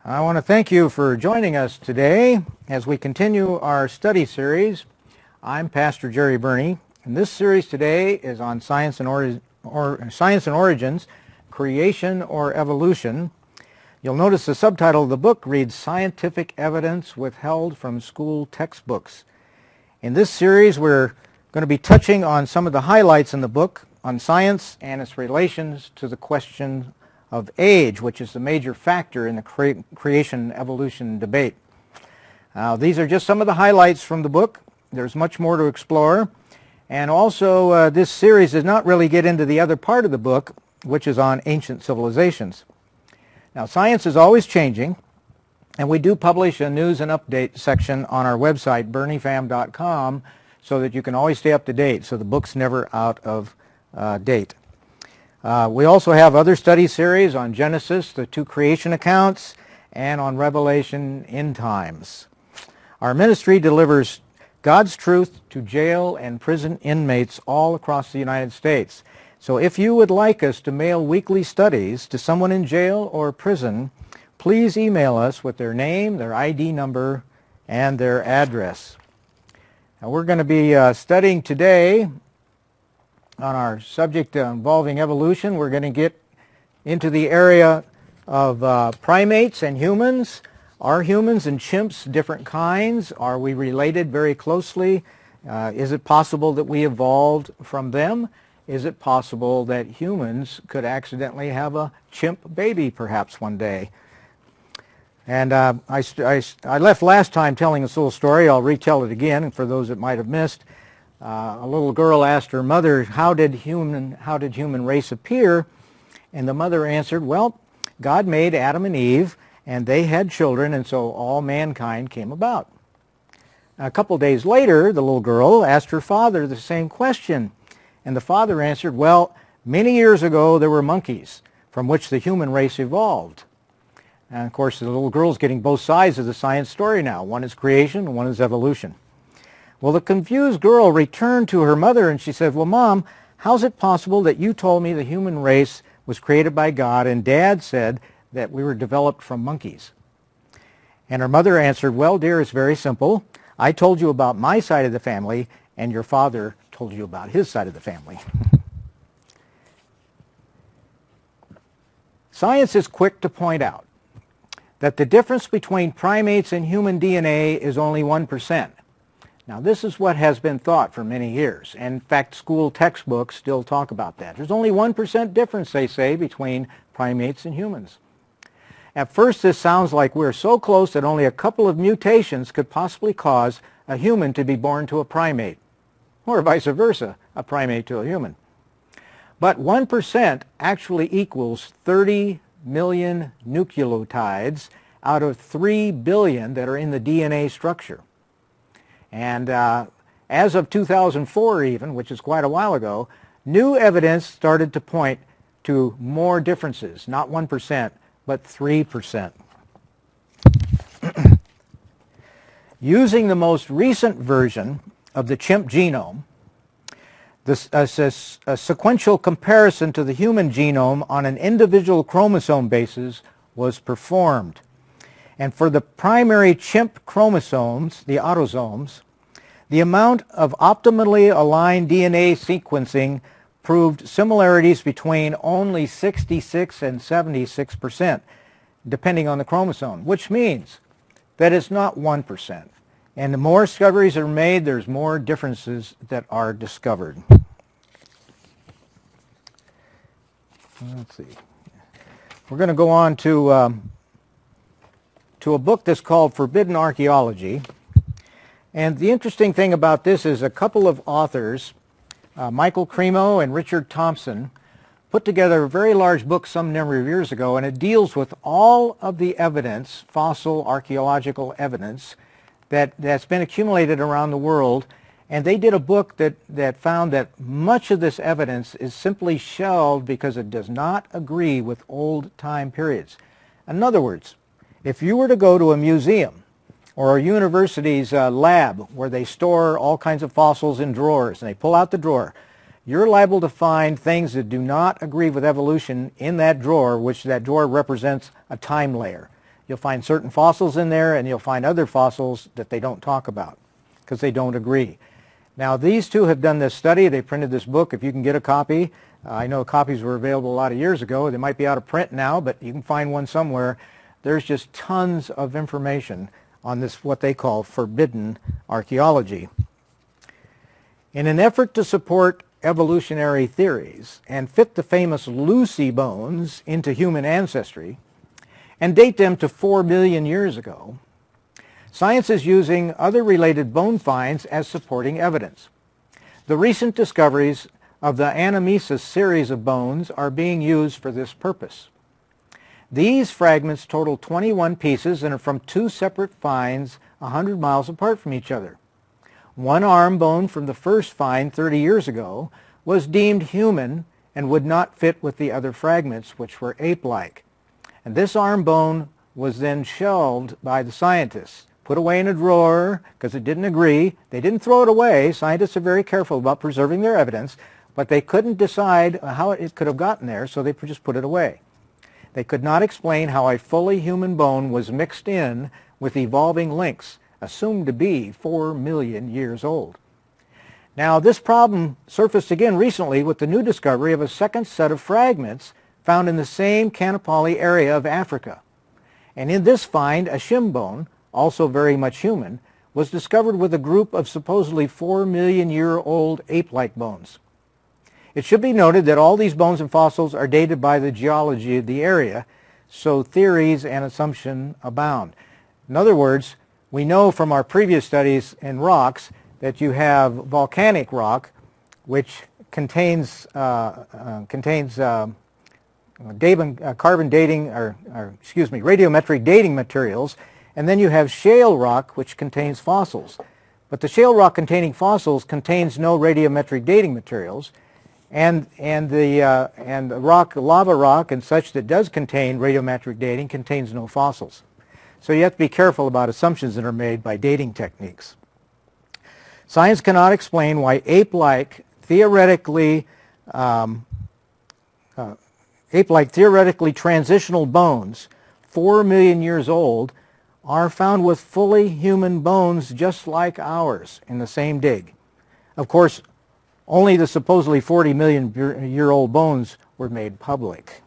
I want to thank you for joining us today as we continue our study series. I'm Pastor Jerry Burney, and this series today is on Science and Origins, Creation or Evolution. You'll notice the subtitle of the book reads Scientific Evidence Withheld from School Textbooks. In this series, we're going to be touching on some of the highlights in the book on science and its relations to the question of age, which is the major factor in the creation-evolution debate. These are just some of the highlights from the book. There's much more to explore. And also, this series does not really get into the other part of the book, which is on ancient civilizations. Now, science is always changing, and we do publish a news and update section on our website, burneyfam.com, so that you can always stay up to date, so the book's never out of date. We also have other study series on Genesis, the two creation accounts, and on Revelation end times. Our ministry delivers God's truth to jail and prison inmates all across the United States. So if you would like us to mail weekly studies to someone in jail or prison, please email us with their name, their ID number, and their address. Now we're going to be studying today on our subject involving evolution. We're going to get into the area of primates and humans. Are humans and chimps different kinds? Are we related very closely? Is it possible that we evolved from them? Is it possible that humans could accidentally have a chimp baby perhaps one day? And I left last time telling this little story. I'll retell it again for those that might have missed. A little girl asked her mother, how did human race appear? And the mother answered, well, God made Adam and Eve, and they had children, and so all mankind came about. A couple days later, the little girl asked her father the same question, and the father answered, well, many years ago there were monkeys from which the human race evolved. And of course, the little girl's getting both sides of the science story now. One is creation, and one is evolution. Well, the confused girl returned to her mother and she said, well, Mom, how's it possible that you told me the human race was created by God and Dad said that we were developed from monkeys? And her mother answered, well, dear, it's very simple. I told you about my side of the family and your father told you about his side of the family. Science is quick to point out that the difference between primates and human DNA is only 1%. Now, this is what has been thought for many years. And in fact, school textbooks still talk about that. There's only 1% difference, they say, between primates and humans. At first, this sounds like we're so close that only a couple of mutations could possibly cause a human to be born to a primate, or vice versa, a primate to a human. But 1% actually equals 30 million nucleotides out of 3 billion that are in the DNA structure. And as of 2004 even, which is quite a while ago, new evidence started to point to more differences, not 1%, but 3%. Using the most recent version of the chimp genome, a sequential comparison to the human genome on an individual chromosome basis was performed. And for the primary chimp chromosomes, the autosomes, the amount of optimally aligned DNA sequencing proved similarities between only 66 and 76%, depending on the chromosome, which means that it's not 1%. And the more discoveries are made, there's more differences that are discovered. Let's see. We're going to go on to a book that's called Forbidden Archaeology. And the interesting thing about this is a couple of authors, Michael Cremo and Richard Thompson, put together a very large book some number of years ago, and it deals with all of the evidence, fossil archaeological evidence, that's been accumulated around the world. And they did a book that found that much of this evidence is simply shelved because it does not agree with old time periods. In other words, if you were to go to a museum or a university's lab where they store all kinds of fossils in drawers and they pull out the drawer, you're liable to find things that do not agree with evolution in that drawer, which that drawer represents a time layer. You'll find certain fossils in there, and you'll find other fossils that they don't talk about because they don't agree. Now, these two have done this study. They printed this book. If you can get a copy, I know copies were available a lot of years ago. They might be out of print now, but you can find one somewhere. There's just tons of information on this, what they call forbidden archaeology. In an effort to support evolutionary theories and fit the famous Lucy bones into human ancestry and date them to 4 million years ago, science is using other related bone finds as supporting evidence. The recent discoveries of the Anamnesis series of bones are being used for this purpose. These fragments total 21 pieces and are from two separate finds 100 miles apart from each other. One arm bone from the first find 30 years ago was deemed human and would not fit with the other fragments, which were ape-like. And this arm bone was then shelved by the scientists, put away in a drawer because it didn't agree. They didn't throw it away. Scientists are very careful about preserving their evidence, but they couldn't decide how it could have gotten there, so they just put it away. They could not explain how a fully human bone was mixed in with evolving links, assumed to be 4 million years old. Now, this problem surfaced again recently with the new discovery of a second set of fragments found in the same Kanapali area of Africa. And in this find, a shin bone, also very much human, was discovered with a group of supposedly 4 million year old ape-like bones. It should be noted that all these bones and fossils are dated by the geology of the area, so theories and assumptions abound. In other words, we know from our previous studies in rocks that you have volcanic rock, which contains carbon dating, radiometric dating materials, and then you have shale rock, which contains fossils. But the shale rock containing fossils contains no radiometric dating materials, and the rock, lava rock, and such that does contain radiometric dating contains no fossils. So you have to be careful about assumptions that are made by dating techniques. Science cannot explain why ape-like theoretically transitional bones, 4 million years old, are found with fully human bones just like ours in the same dig. Of course, only the supposedly 40 million year old bones were made public.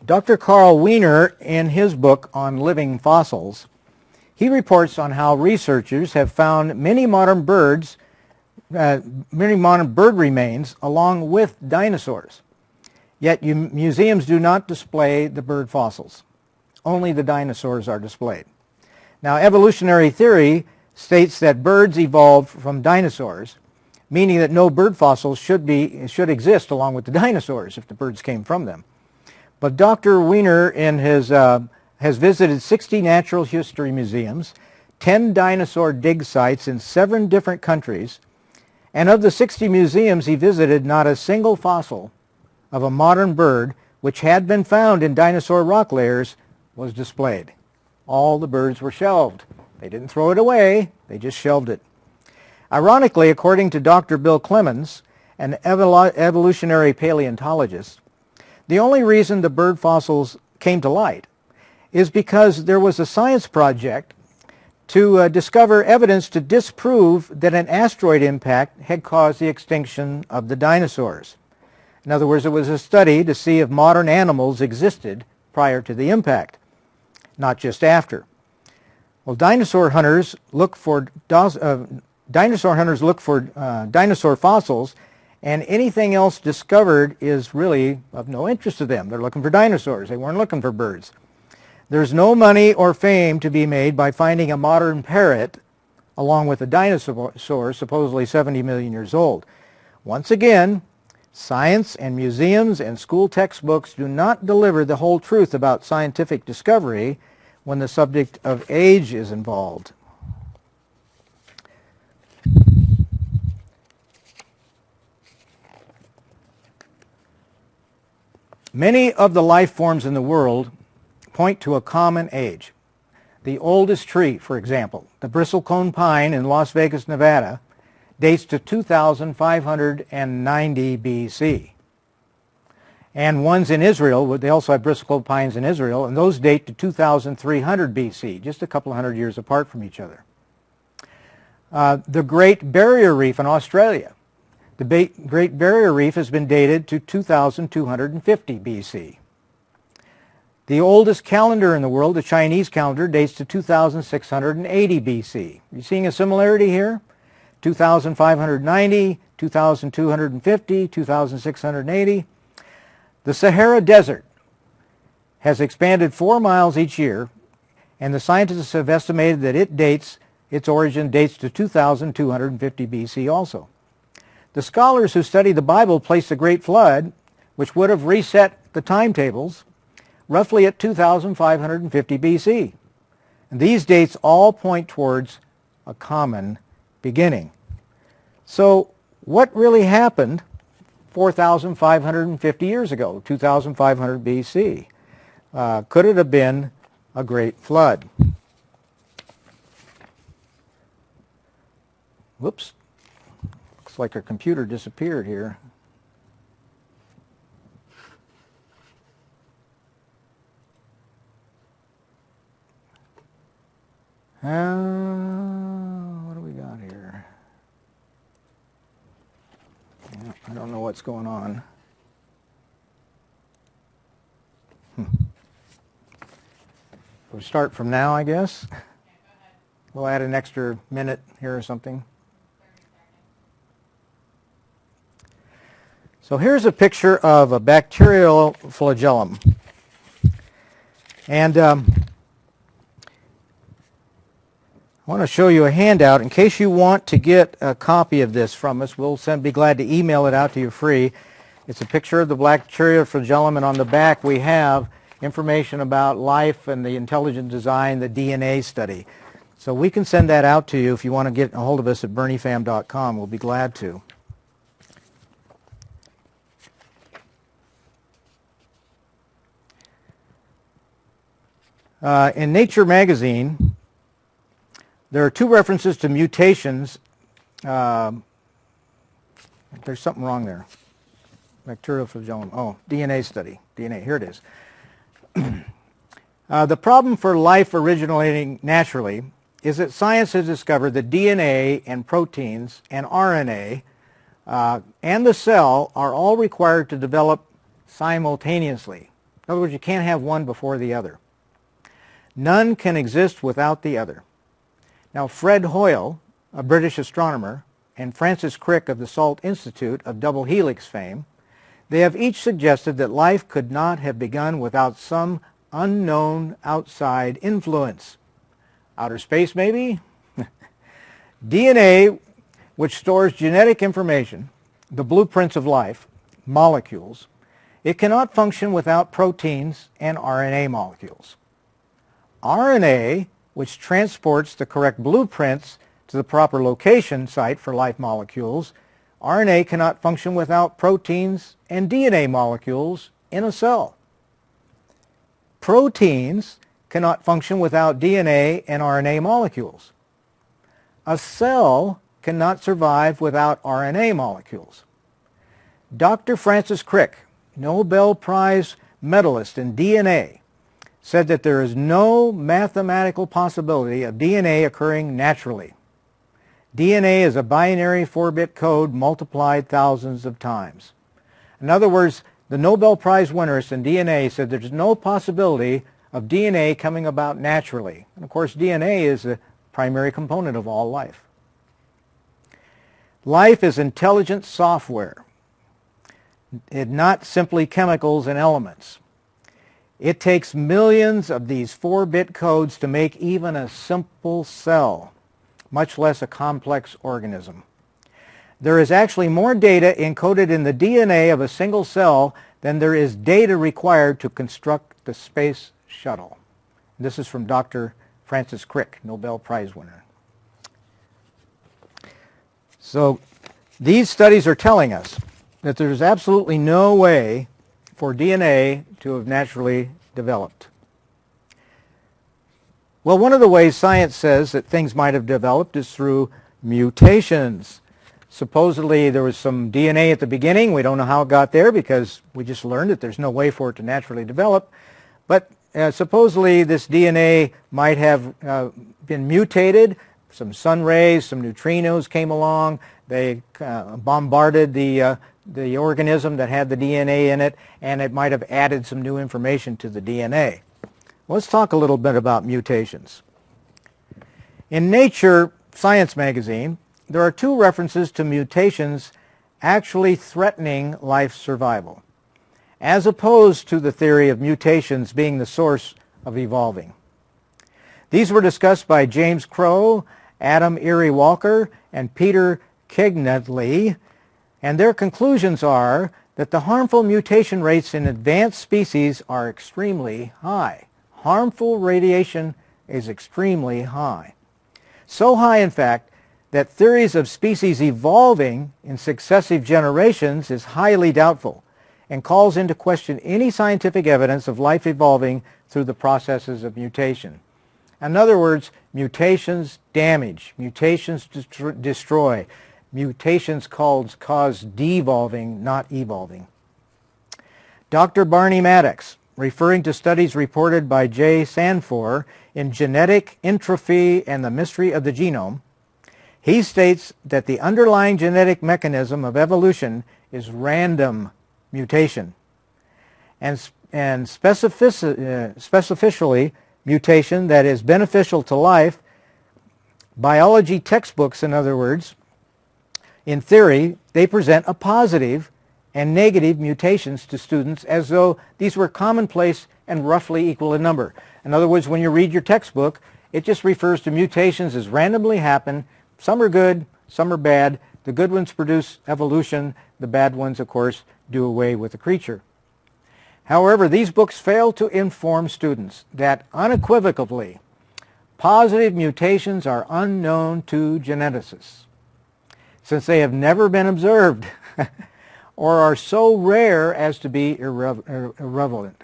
Dr. Carl Wiener, in his book on living fossils, he reports on how researchers have found many modern bird remains along with dinosaurs. Yet museums do not display the bird fossils. Only the dinosaurs are displayed. Now, evolutionary theory states that birds evolved from dinosaurs, meaning that no bird fossils should exist along with the dinosaurs if the birds came from them. But Dr. Wiener has visited 60 natural history museums, 10 dinosaur dig sites in 7 different countries, and of the 60 museums he visited, not a single fossil of a modern bird which had been found in dinosaur rock layers was displayed. All the birds were shelved. They didn't throw it away, they just shelved it. Ironically, according to Dr. Bill Clemens, an evolutionary paleontologist, the only reason the bird fossils came to light is because there was a science project to discover evidence to disprove that an asteroid impact had caused the extinction of the dinosaurs. In other words, it was a study to see if modern animals existed prior to the impact, not just after. Well, dinosaur hunters look for dinosaur fossils, and anything else discovered is really of no interest to them. They're looking for dinosaurs. They weren't looking for birds. There's no money or fame to be made by finding a modern parrot along with a dinosaur supposedly 70 million years old. Once again, science and museums and school textbooks do not deliver the whole truth about scientific discovery when the subject of age is involved. Many of the life forms in the world point to a common age. The oldest tree, for example, the bristlecone pine in Las Vegas, Nevada, dates to 2590 BC. and ones in Israel. They also have bristleclove pines in Israel, and those date to 2300 BC, just a couple hundred years apart from each other. The Great Barrier Reef in Australia. The Great Barrier Reef has been dated to 2250 BC. The oldest calendar in the world, the Chinese calendar, dates to 2680 BC. You're seeing a similarity here? 2590, 2250, 2680. The Sahara Desert has expanded 4 miles each year, and the scientists have estimated that its origin dates to 2250 BC also. The scholars who study the Bible place the Great Flood, which would have reset the timetables, roughly at 2550 BC. And these dates all point towards a common beginning. So what really happened 4,550 years ago, 2500 BC? Could it have been a great flood? Whoops. Looks like our computer disappeared here. What do we got here? Yeah, I don't know what's going on. We'll start from now, I guess. We'll add an extra minute here or something. So here's a picture of a bacterial flagellum. And I want to show you a handout in case you want to get a copy of this from us. We'll be glad to email it out to you free. It's a picture of the bacterial flagellum, and on the back we have information about life and the intelligent design, the DNA study. So we can send that out to you if you want to get a hold of us at berniefam.com. We'll be glad to. In Nature magazine, there are 2 references to mutations. There's something wrong there. Bacterial flagellum. Oh, DNA study. DNA. Here it is. The problem for life originating naturally is that science has discovered that DNA and proteins and RNA and the cell are all required to develop simultaneously. In other words, you can't have one before the other. None can exist without the other. Now, Fred Hoyle, a British astronomer, and Francis Crick of the Salt Institute of double helix fame, they have each suggested that life could not have begun without some unknown outside influence. Outer space, maybe? DNA, which stores genetic information, the blueprints of life, molecules, it cannot function without proteins and RNA molecules. RNA, which transports the correct blueprints to the proper location site for life molecules, RNA cannot function without proteins and DNA molecules in a cell. Proteins cannot function without DNA and RNA molecules. A cell cannot survive without RNA molecules. Dr. Francis Crick, Nobel Prize medalist in DNA, said that there is no mathematical possibility of DNA occurring naturally. DNA is a binary 4-bit code multiplied thousands of times. In other words, the Nobel Prize winners in DNA said there's no possibility of DNA coming about naturally. And of course, DNA is the primary component of all life. Life is intelligent software, not simply chemicals and elements. It takes millions of these 4-bit codes to make even a simple cell, much less a complex organism. There is actually more data encoded in the DNA of a single cell than there is data required to construct the space shuttle. This is from Dr. Francis Crick, Nobel Prize winner. So these studies are telling us that there's absolutely no way for DNA to have naturally developed. Well, one of the ways science says that things might have developed is through mutations. Supposedly there was some DNA at the beginning. We don't know how it got there because we just learned that there's no way for it to naturally develop. But supposedly this DNA might have been mutated. Some sun rays, some neutrinos came along. They bombarded the organism that had the DNA in it, and it might have added some new information to the DNA. Let's talk a little bit about mutations. In Nature Science magazine, there are 2 references to mutations actually threatening life's survival, as opposed to the theory of mutations being the source of evolving. These were discussed by James Crow, Adam Erie Walker, and Peter Kegnedley, and their conclusions are that the harmful mutation rates in advanced species are extremely high. Harmful radiation is extremely high. So high, in fact, that theories of species evolving in successive generations is highly doubtful and calls into question any scientific evidence of life evolving through the processes of mutation. In other words, mutations damage, mutations destroy, mutations cause devolving, not evolving. Dr. Barney Maddox, referring to studies reported by J. Sanfor in Genetic Entropy and the Mystery of the Genome, he states that the underlying genetic mechanism of evolution is random mutation, and specifically mutation that is beneficial to life. Biology textbooks, in other words, in theory, they present a positive and negative mutations to students as though these were commonplace and roughly equal in number. In other words, when you read your textbook, it just refers to mutations as randomly happen. Some are good, some are bad. The good ones produce evolution. The bad ones, of course, do away with the creature. However, these books fail to inform students that unequivocally positive mutations are unknown to geneticists, since they have never been observed or are so rare as to be irrelevant.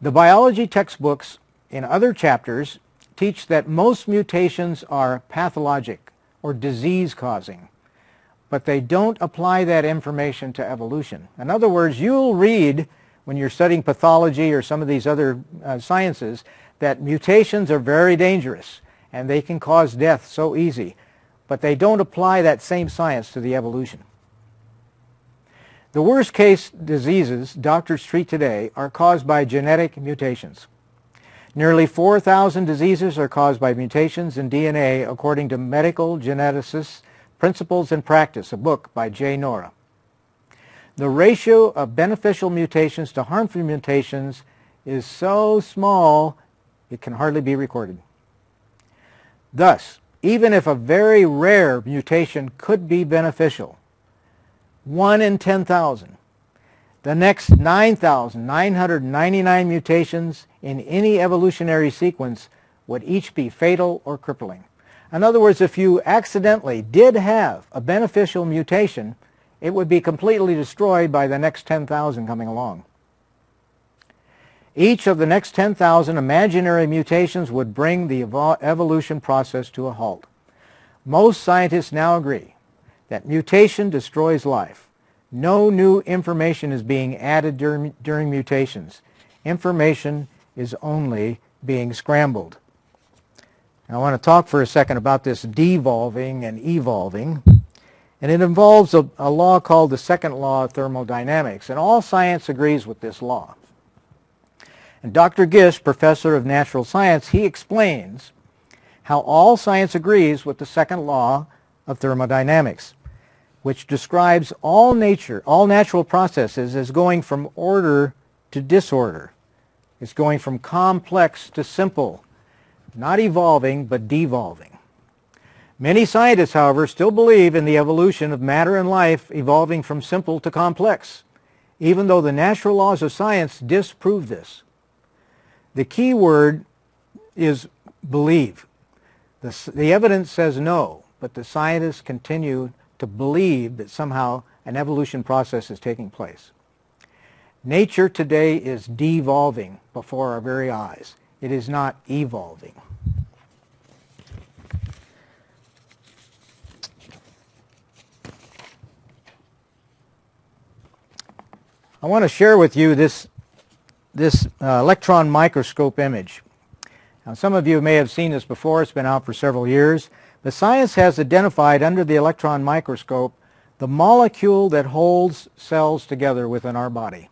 The biology textbooks in other chapters teach that most mutations are pathologic or disease-causing, but they don't apply that information to evolution. In other words, you'll read when you're studying pathology or some of these other sciences that mutations are very dangerous and they can cause death so easy, but they don't apply that same science to the evolution. The worst case diseases doctors treat today are caused by genetic mutations. Nearly 4,000 diseases are caused by mutations in DNA, according to Medical Geneticists' Principles in Practice, a book by J. Nora. The ratio of beneficial mutations to harmful mutations is so small it can hardly be recorded. Thus, even if a very rare mutation could be beneficial, 1 in 10,000, the next 9,999 mutations in any evolutionary sequence would each be fatal or crippling. In other words, if you accidentally did have a beneficial mutation, it would be completely destroyed by the next 10,000 coming along. Each of the next 10,000 imaginary mutations would bring the evolution process to a halt. Most scientists now agree that mutation destroys life. No new information is being added during mutations. Information is only being scrambled. Now, I want to talk for a second about this devolving and evolving. And it involves a law called the second law of thermodynamics. And all science agrees with this law. And Dr. Gish, professor of natural science, he explains how all science agrees with the second law of thermodynamics, which describes all natural processes as going from order to disorder. It's going from complex to simple, not evolving but devolving. Many scientists, however, still believe in the evolution of matter and life evolving from simple to complex, even though the natural laws of science disprove this. The key word is believe. The evidence says no, but the scientists continue to believe that somehow an evolution process is taking place. Nature today is devolving before our very eyes. It is not evolving. I want to share with you this electron microscope image. Now, some of you may have seen this before. It's been out for several years. But science has identified under the electron microscope the molecule that holds cells together within our body.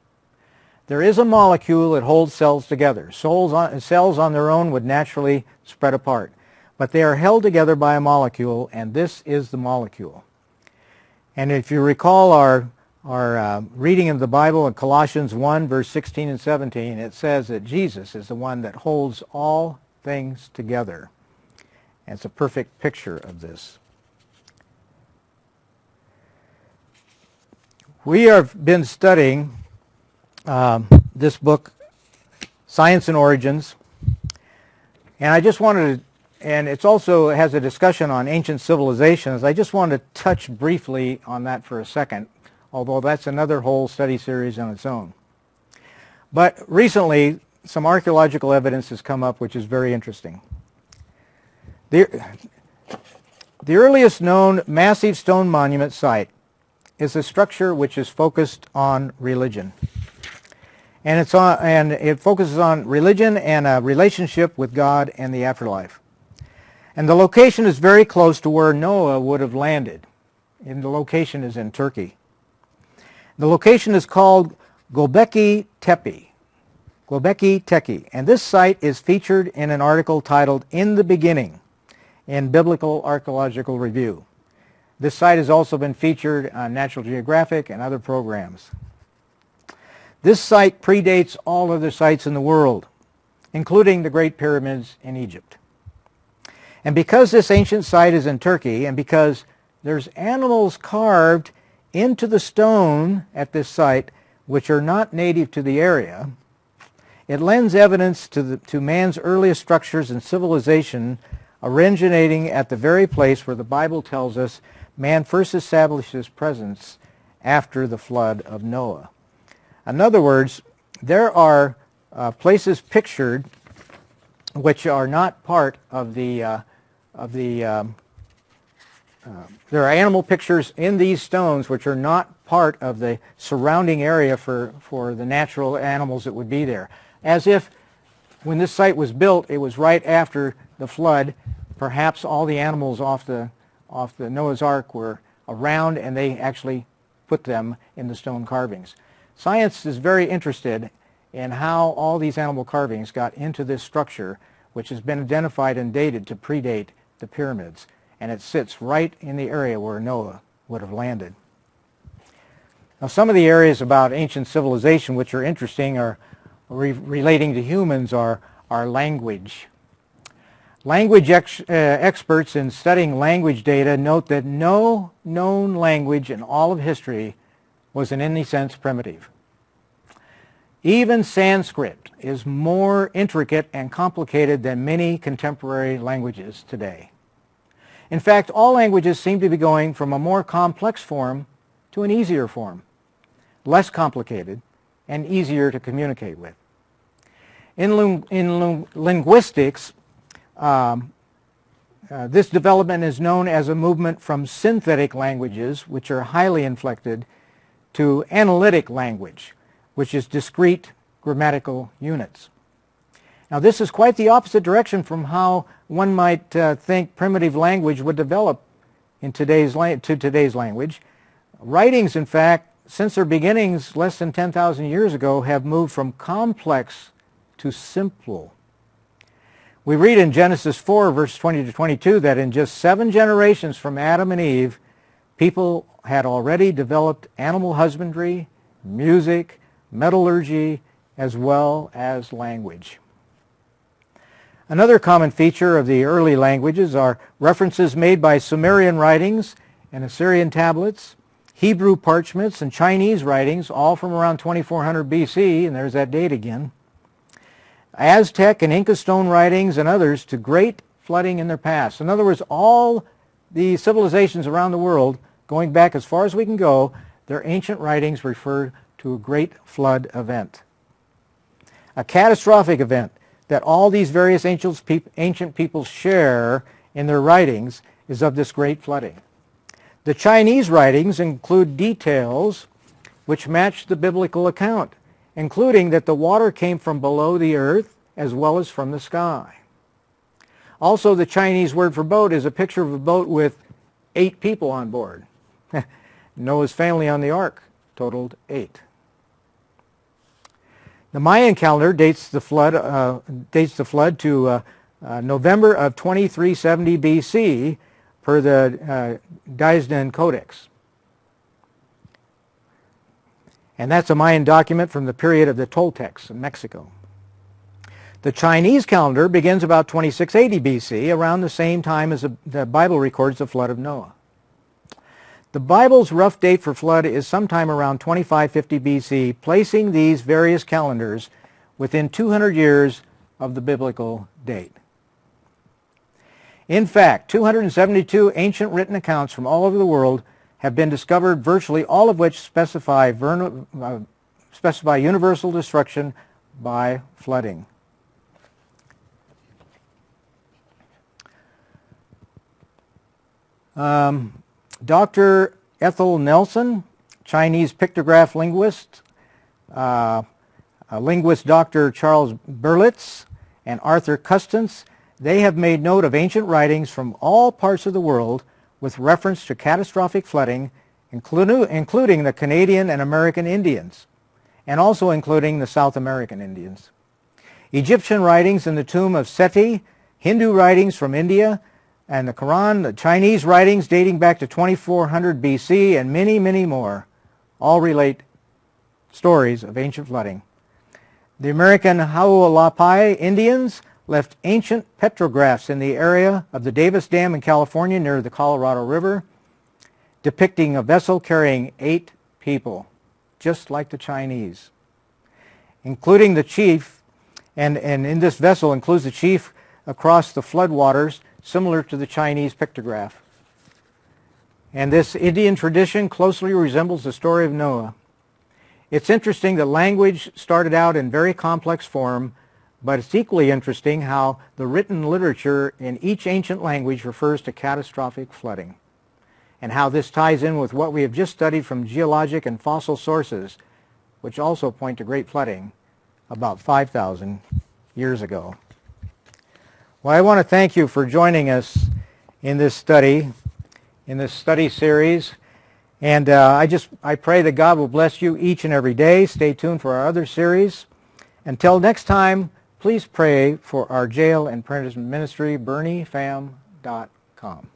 There is a molecule that holds cells together. Cells on their own would naturally spread apart. But they are held together by a molecule, and this is the molecule. And if you recall our reading of the Bible in Colossians 1, verse 16 and 17, it says that Jesus is the one that holds all things together. And it's a perfect picture of this. We have been studying this book, Science and Origins, and I just wanted to, and it also has a discussion on ancient civilizations. I just wanted to touch briefly on that for a second, although that's another whole study series on its own. But recently, some archaeological evidence has come up which is very interesting. The earliest known massive stone monument site is a structure which is focused on religion. And it focuses on religion and a relationship with God and the afterlife. And the location is very close to where Noah would have landed. And the location is in Turkey. The location is called Göbekli Tepe. Göbekli Tepe. And this site is featured in an article titled In the Beginning in Biblical Archaeological Review. This site has also been featured on National Geographic and other programs. This site predates all other sites in the world, including the Great Pyramids in Egypt. And because this ancient site is in Turkey, and because there's animals carved into the stone at this site which are not native to the area, it lends evidence to man's earliest structures and civilization originating at the very place where the Bible tells us man first established his presence after the flood of Noah. In other words, there are places pictured which are not part of there are animal pictures in these stones which are not part of the surrounding area for the natural animals that would be there. As if when this site was built, it was right after the flood. Perhaps all the animals off the Noah's Ark were around and they actually put them in the stone carvings. Science is very interested in how all these animal carvings got into this structure, which has been identified and dated to predate the pyramids. And it sits right in the area where Noah would have landed. Now, some of the areas about ancient civilization which are interesting are relating to humans are language. Language experts in studying language data note that no known language in all of history was in any sense primitive. Even Sanskrit is more intricate and complicated than many contemporary languages today. In fact, all languages seem to be going from a more complex form to an easier form, less complicated and easier to communicate with. In linguistics, this development is known as a movement from synthetic languages, which are highly inflected, to analytic language, which is discrete grammatical units. Now, this is quite the opposite direction from how one might think primitive language would develop to today's language. Writings, in fact, since their beginnings less than 10,000 years ago, have moved from complex to simple. We read in Genesis 4, verse 20 to 22, that in just 7 generations from Adam and Eve, people had already developed animal husbandry, music, metallurgy, as well as language. Another common feature of the early languages are references made by Sumerian writings and Assyrian tablets, Hebrew parchments, and Chinese writings, all from around 2400 BC, and there's that date again. Aztec and Inca stone writings and others to great flooding in their past. In other words, all the civilizations around the world, going back as far as we can go, their ancient writings refer to a great flood event. A catastrophic event that all these various ancient peoples share in their writings is of this great flooding. The Chinese writings include details which matched the biblical account, including that the water came from below the earth as well as from the sky. Also, the Chinese word for boat is a picture of a boat with 8 people on board. Noah's family on the ark totaled 8. The Mayan calendar dates the flood to November of 2370 BC per the Dresden Codex. And that's a Mayan document from the period of the Toltecs in Mexico. The Chinese calendar begins about 2680 BC, around the same time as the Bible records the flood of Noah. The Bible's rough date for flood is sometime around 2550 BC, placing these various calendars within 200 years of the biblical date. In fact, 272 ancient written accounts from all over the world have been discovered, virtually all of which specify universal destruction by flooding. Dr. Ethel Nelson, Chinese pictograph linguist, linguist Dr. Charles Berlitz, and Arthur Custance, they have made note of ancient writings from all parts of the world with reference to catastrophic flooding, including the Canadian and American Indians, and also including the South American Indians. Egyptian writings in the tomb of Seti, Hindu writings from India, and the Quran, the Chinese writings dating back to 2400 BC, and many, many more, all relate stories of ancient flooding. The American Hualapai Indians left ancient petrographs in the area of the Davis Dam in California near the Colorado River, depicting a vessel carrying 8 people, just like the Chinese, including the chief, and in this vessel includes the chief across the floodwaters, similar to the Chinese pictograph. And this Indian tradition closely resembles the story of Noah. It's interesting that language started out in very complex form, but it's equally interesting how the written literature in each ancient language refers to catastrophic flooding, and how this ties in with what we have just studied from geologic and fossil sources, which also point to great flooding about 5,000 years ago. Well, I want to thank you for joining us in this study series. And I pray that God will bless you each and every day. Stay tuned for our other series. Until next time, please pray for our jail and prison ministry, BernieFam.com.